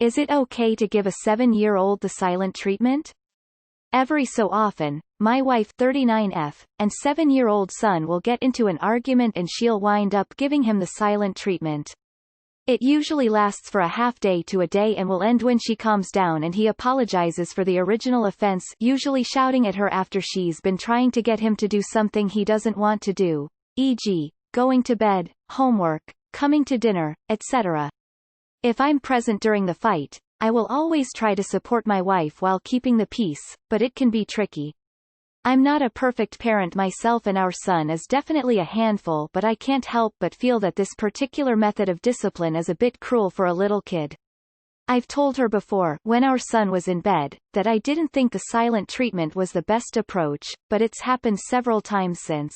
Is it okay to give a 7-year-old the silent treatment? Every so often, my wife 39F, and 7-year-old son will get into an argument and she'll wind up giving him the silent treatment. It usually lasts for a half day to a day and will end when she calms down and he apologizes for the original offense, usually shouting at her after she's been trying to get him to do something he doesn't want to do, e.g., going to bed, homework, coming to dinner, etc. If I'm present during the fight, I will always try to support my wife while keeping the peace, but it can be tricky. I'm not a perfect parent myself and our son is definitely a handful, but I can't help but feel that this particular method of discipline is a bit cruel for a little kid. I've told her before, when our son was in bed, that I didn't think the silent treatment was the best approach, but it's happened several times since.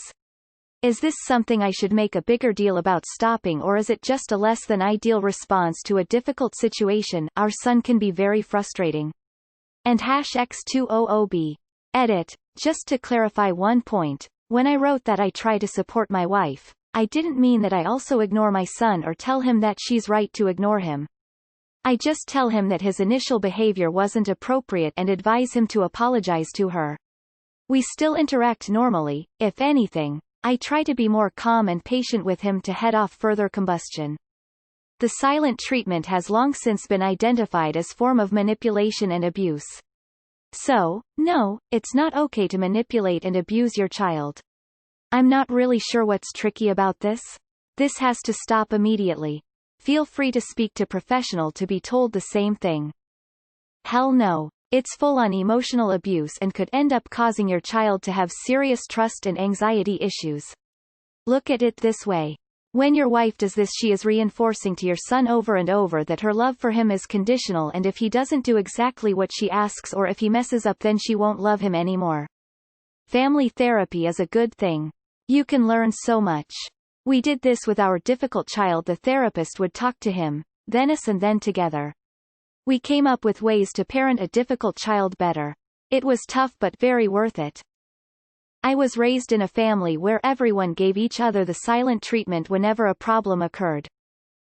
Is this something I should make a bigger deal about stopping, or is it just a less than ideal response to a difficult situation? Our son can be very frustrating. And #X200B. Edit. Just to clarify one point, when I wrote that I try to support my wife, I didn't mean that I also ignore my son or tell him that she's right to ignore him. I just tell him that his initial behavior wasn't appropriate and advise him to apologize to her. We still interact normally. If anything, I try to be more calm and patient with him to head off further combustion. The silent treatment has long since been identified as form of manipulation and abuse. So, no, it's not okay to manipulate and abuse your child. I'm not really sure what's tricky about this. This has to stop immediately. Feel free to speak to professional to be told the same thing. Hell no. It's full-on emotional abuse and could end up causing your child to have serious trust and anxiety issues. Look at it this way. When your wife does this, she is reinforcing to your son over and over that her love for him is conditional, and if he doesn't do exactly what she asks or if he messes up, then she won't love him anymore. Family therapy is a good thing. You can learn so much. We did this with our difficult child. The therapist would talk to him, then us, and then together. We came up with ways to parent a difficult child better. It was tough but very worth it. I was raised in a family where everyone gave each other the silent treatment whenever a problem occurred.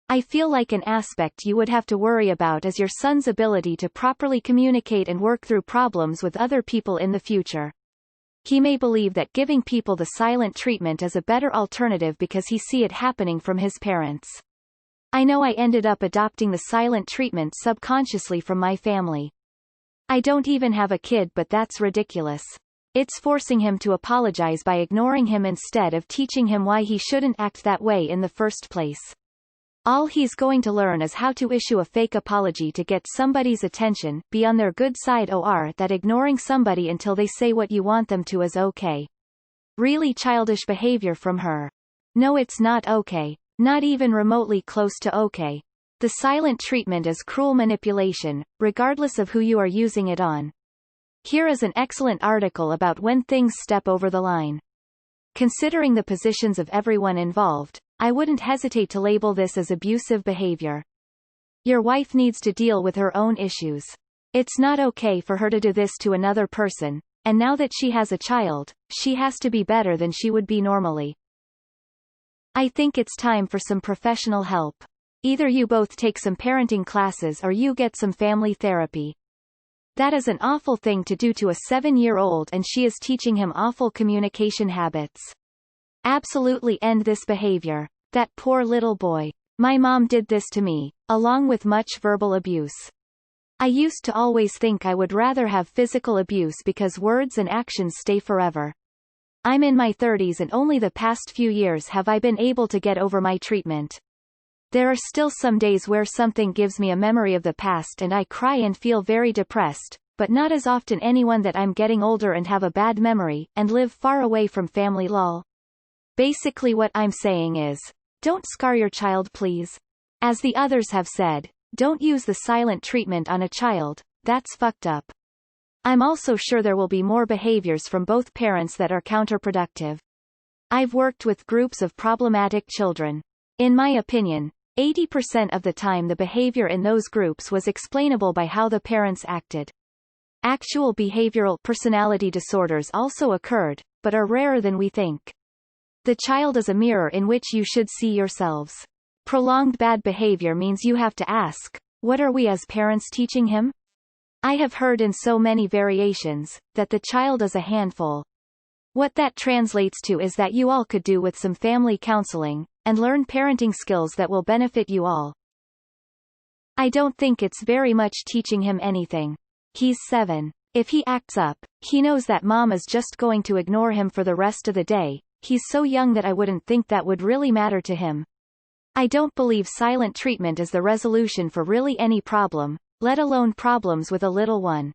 I feel like an aspect you would have to worry about is your son's ability to properly communicate and work through problems with other people in the future. He may believe that giving people the silent treatment is a better alternative because he see it happening from his parents. I know I ended up adopting the silent treatment subconsciously from my family. I don't even have a kid, but that's ridiculous. It's forcing him to apologize by ignoring him instead of teaching him why he shouldn't act that way in the first place. All he's going to learn is how to issue a fake apology to get somebody's attention, be on their good side, or that ignoring somebody until they say what you want them to is okay. Really childish behavior from her. No, it's not okay. Not even remotely close to okay. The silent treatment is cruel manipulation, regardless of who you are using it on. Here is an excellent article about when things step over the line. Considering the positions of everyone involved, I wouldn't hesitate to label this as abusive behavior. Your wife needs to deal with her own issues. It's not okay for her to do this to another person, and now that she has a child, she has to be better than she would be normally. I think it's time for some professional help. Either you both take some parenting classes or you get some family therapy. That is an awful thing to do to a 7-year-old, and she is teaching him awful communication habits. Absolutely end this behavior. That poor little boy. My mom did this to me, along with much verbal abuse. I used to always think I would rather have physical abuse because words and actions stay forever. I'm in my 30s and only the past few years have I been able to get over my treatment. There are still some days where something gives me a memory of the past and I cry and feel very depressed, but not as often. Anyone that I'm getting older and have a bad memory, and live far away from family lol. Basically what I'm saying is, don't scar your child please. As the others have said, don't use the silent treatment on a child, that's fucked up. I'm also sure there will be more behaviors from both parents that are counterproductive. I've worked with groups of problematic children. In my opinion, 80% of the time the behavior in those groups was explainable by how the parents acted. Actual behavioral personality disorders also occurred, but are rarer than we think. The child is a mirror in which you should see yourselves. Prolonged bad behavior means you have to ask, What are we as parents teaching him? I have heard in so many variations, that the child is a handful. What that translates to is that you all could do with some family counseling, and learn parenting skills that will benefit you all. I don't think it's very much teaching him anything. He's 7. If he acts up, he knows that mom is just going to ignore him for the rest of the day. He's so young that I wouldn't think that would really matter to him. I don't believe silent treatment is the resolution for really any problem, let alone problems with a little one.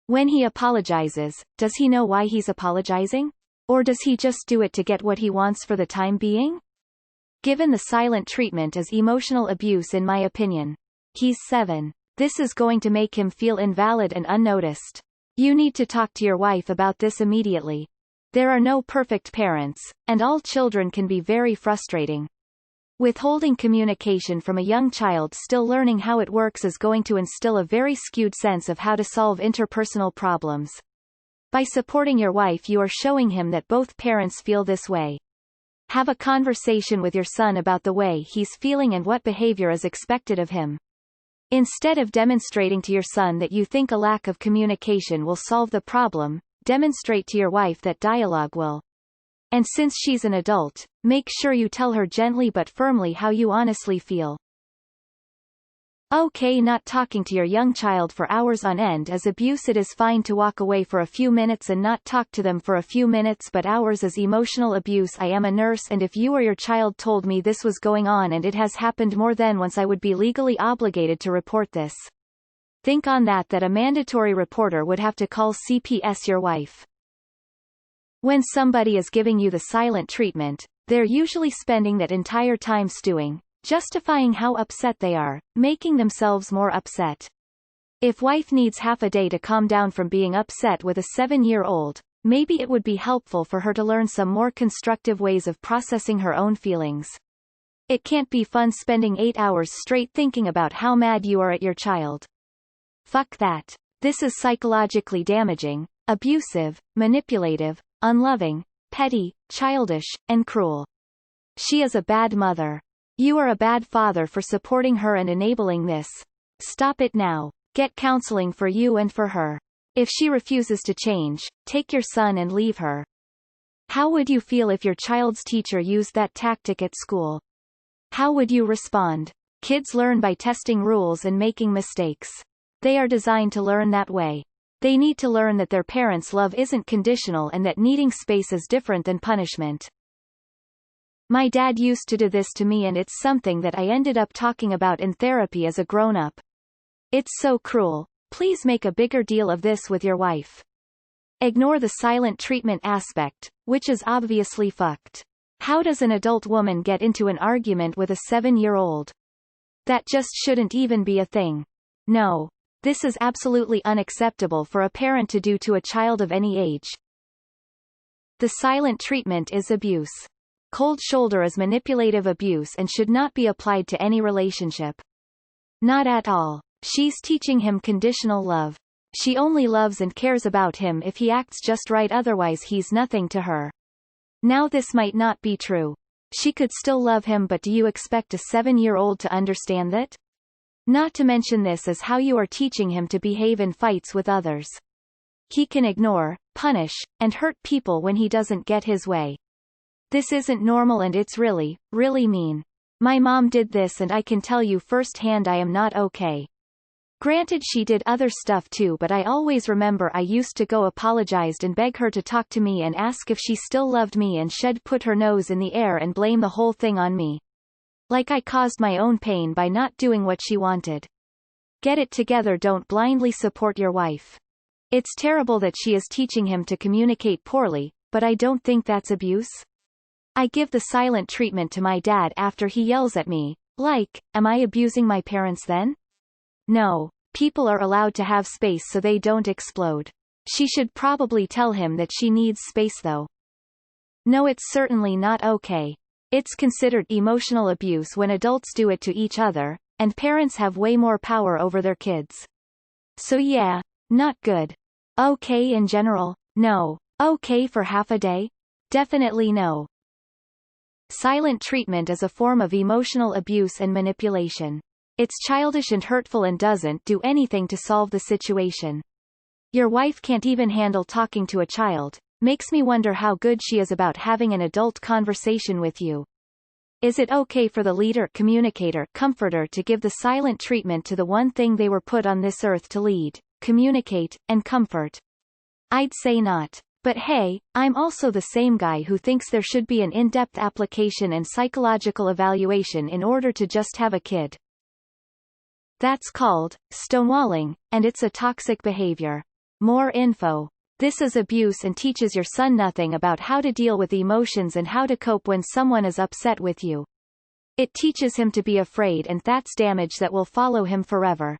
When he apologizes, does he know why he's apologizing? Or does he just do it to get what he wants for the time being? Given the silent treatment is emotional abuse in my opinion. He's 7. This is going to make him feel invalid and unnoticed. You need to talk to your wife about this immediately. There are no perfect parents, and all children can be very frustrating. Withholding communication from a young child still learning how it works is going to instill a very skewed sense of how to solve interpersonal problems. By supporting your wife, you are showing him that both parents feel this way. Have a conversation with your son about the way he's feeling and what behavior is expected of him. Instead of demonstrating to your son that you think a lack of communication will solve the problem, demonstrate to your wife that dialogue will. And since she's an adult, make sure you tell her gently but firmly how you honestly feel. Okay, not talking to your young child for hours on end is abuse. It is fine to walk away for a few minutes and not talk to them for a few minutes, but hours is emotional abuse. I am a nurse, and if you or your child told me this was going on, and it has happened more than once, I would be legally obligated to report this. Think on that a mandatory reporter would have to call CPS your wife. When somebody is giving you the silent treatment, they're usually spending that entire time stewing, justifying how upset they are, making themselves more upset. If wife needs half a day to calm down from being upset with a 7-year-old, maybe it would be helpful for her to learn some more constructive ways of processing her own feelings. It can't be fun spending 8 hours straight thinking about how mad you are at your child. Fuck that. This is psychologically damaging, abusive, manipulative, unloving, petty, childish, and cruel. She is a bad mother. You are a bad father for supporting her and enabling this. Stop it now. Get counseling for you and for her. If she refuses to change, take your son and leave her. How would you feel if your child's teacher used that tactic at school? How would you respond? Kids learn by testing rules and making mistakes. They are designed to learn that way. They need to learn that their parents' love isn't conditional and that needing space is different than punishment. My dad used to do this to me, and it's something that I ended up talking about in therapy as a grown-up. It's so cruel. Please make a bigger deal of this with your wife. Ignore the silent treatment aspect, which is obviously fucked. How does an adult woman get into an argument with a 7-year-old? That just shouldn't even be a thing. No. This is absolutely unacceptable for a parent to do to a child of any age. The silent treatment is abuse. Cold shoulder is manipulative abuse and should not be applied to any relationship. Not at all. She's teaching him conditional love. She only loves and cares about him if he acts just right, otherwise he's nothing to her. Now this might not be true. She could still love him, but do you expect a 7-year-old to understand that? Not to mention, this is how you are teaching him to behave in fights with others. He can ignore, punish, and hurt people when he doesn't get his way. This isn't normal, and it's really, really mean. My mom did this, and I can tell you firsthand I am not okay. Granted, she did other stuff too, but I always remember I used to go apologized and beg her to talk to me and ask if she still loved me, and she'd put her nose in the air and blame the whole thing on me. Like I caused my own pain by not doing what she wanted. Get it together. Don't blindly support your wife. It's terrible that she is teaching him to communicate poorly, but I don't think that's abuse. I give the silent treatment to my dad after he yells at me. Like, am I abusing my parents then? No. People are allowed to have space so they don't explode. She should probably tell him that she needs space though. No, it's certainly not okay. It's considered emotional abuse when adults do it to each other, and parents have way more power over their kids. So yeah, not good. Okay in general? No. Okay for half a day? Definitely no. Silent treatment is a form of emotional abuse and manipulation. It's childish and hurtful and doesn't do anything to solve the situation. Your wife can't even handle talking to a child. Makes me wonder how good she is about having an adult conversation with you. Is it okay for the leader, communicator, comforter to give the silent treatment to the one thing they were put on this earth to lead, communicate, and comfort? I'd say not. But hey, I'm also the same guy who thinks there should be an in-depth application and psychological evaluation in order to just have a kid. That's called stonewalling, and it's a toxic behavior. More info. This is abuse and teaches your son nothing about how to deal with emotions and how to cope when someone is upset with you. It teaches him to be afraid, and that's damage that will follow him forever.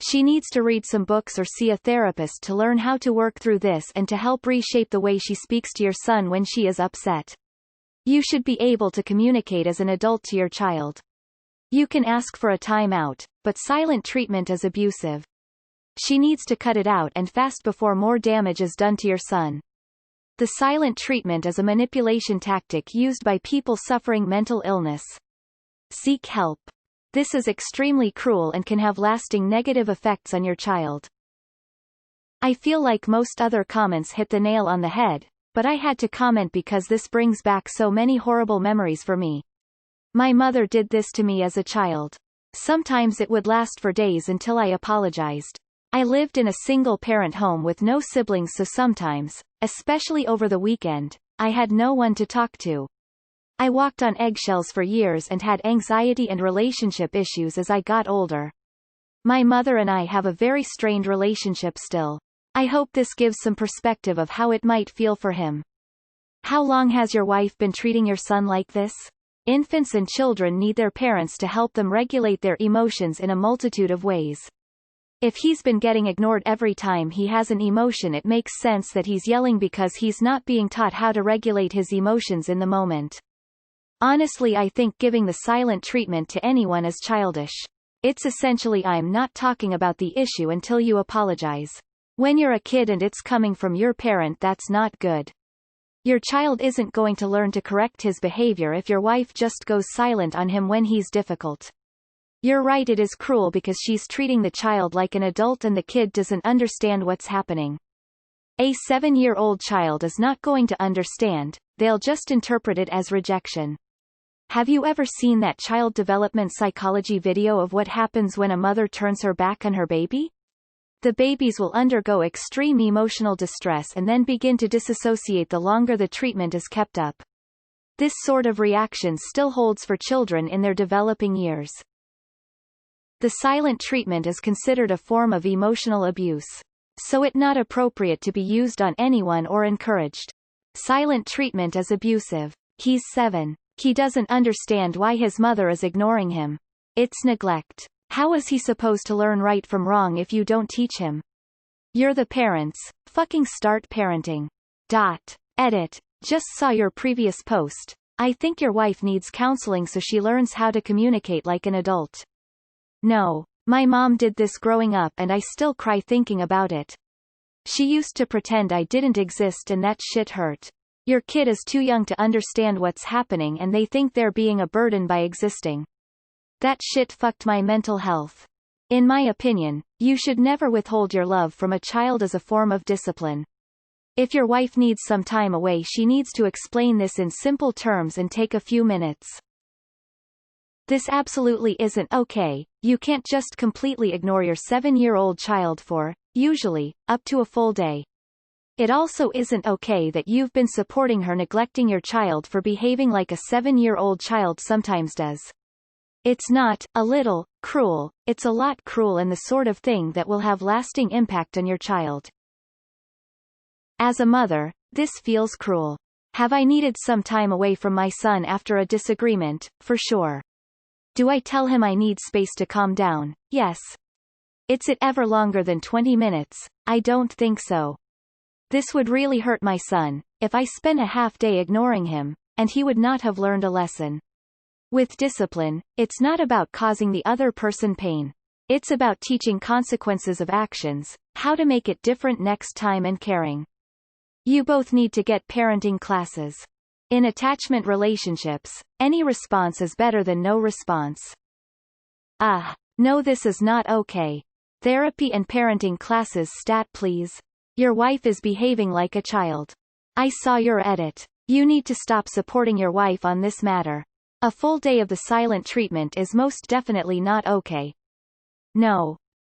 She needs to read some books or see a therapist to learn how to work through this and to help reshape the way she speaks to your son when she is upset. You should be able to communicate as an adult to your child. You can ask for a timeout, but silent treatment is abusive. She needs to cut it out and fast before more damage is done to your son. The silent treatment is a manipulation tactic used by people suffering mental illness. Seek help. This is extremely cruel and can have lasting negative effects on your child. I feel like most other comments hit the nail on the head, but I had to comment because this brings back so many horrible memories for me. My mother did this to me as a child. Sometimes it would last for days until I apologized. I lived in a single-parent home with no siblings, so sometimes, especially over the weekend, I had no one to talk to. I walked on eggshells for years and had anxiety and relationship issues as I got older. My mother and I have a very strained relationship still. I hope this gives some perspective of how it might feel for him. How long has your wife been treating your son like this? Infants and children need their parents to help them regulate their emotions in a multitude of ways. If he's been getting ignored every time he has an emotion, it makes sense that he's yelling because he's not being taught how to regulate his emotions in the moment. Honestly, I think giving the silent treatment to anyone is childish. It's essentially I'm not talking about the issue until you apologize. When you're a kid and it's coming from your parent, that's not good. Your child isn't going to learn to correct his behavior if your wife just goes silent on him when he's difficult. You're right, it is cruel because she's treating the child like an adult and the kid doesn't understand what's happening. A 7-year-old child is not going to understand, they'll just interpret it as rejection. Have you ever seen that child development psychology video of what happens when a mother turns her back on her baby? The babies will undergo extreme emotional distress and then begin to disassociate the longer the treatment is kept up. This sort of reaction still holds for children in their developing years. The silent treatment is considered a form of emotional abuse, so it's not appropriate to be used on anyone or encouraged. Silent treatment is abusive. He's 7. He doesn't understand why his mother is ignoring him. It's neglect. How is he supposed to learn right from wrong if you don't teach him? You're the parents. Fucking start parenting. Edit. Just saw your previous post. I think your wife needs counseling so she learns how to communicate like an adult. No. My mom did this growing up and I still cry thinking about it. She used to pretend I didn't exist and that shit hurt. Your kid is too young to understand what's happening and they think they're being a burden by existing. That shit fucked my mental health. In my opinion, you should never withhold your love from a child as a form of discipline. If your wife needs some time away, she needs to explain this in simple terms and take a few minutes. This absolutely isn't okay. You can't just completely ignore your 7-year-old child for, usually, up to a full day. It also isn't okay that you've been supporting her neglecting your child for behaving like a 7-year-old child sometimes does. It's not a little cruel, it's a lot cruel and the sort of thing that will have lasting impact on your child. As a mother, this feels cruel. Have I needed some time away from my son after a disagreement? For sure. Do I tell him I need space to calm down? Yes. Is it ever longer than 20 minutes? I don't think so. This would really hurt my son, if I spent a half day ignoring him, and he would not have learned a lesson. With discipline, it's not about causing the other person pain. It's about teaching consequences of actions, how to make it different next time and caring. You both need to get parenting classes. In attachment relationships, any response is better than no response. Ah. No, this is not okay. Therapy and parenting classes stat please. Your wife is behaving like a child. I saw your edit. You need to stop supporting your wife on this matter. A full day of the silent treatment is most definitely not okay. No.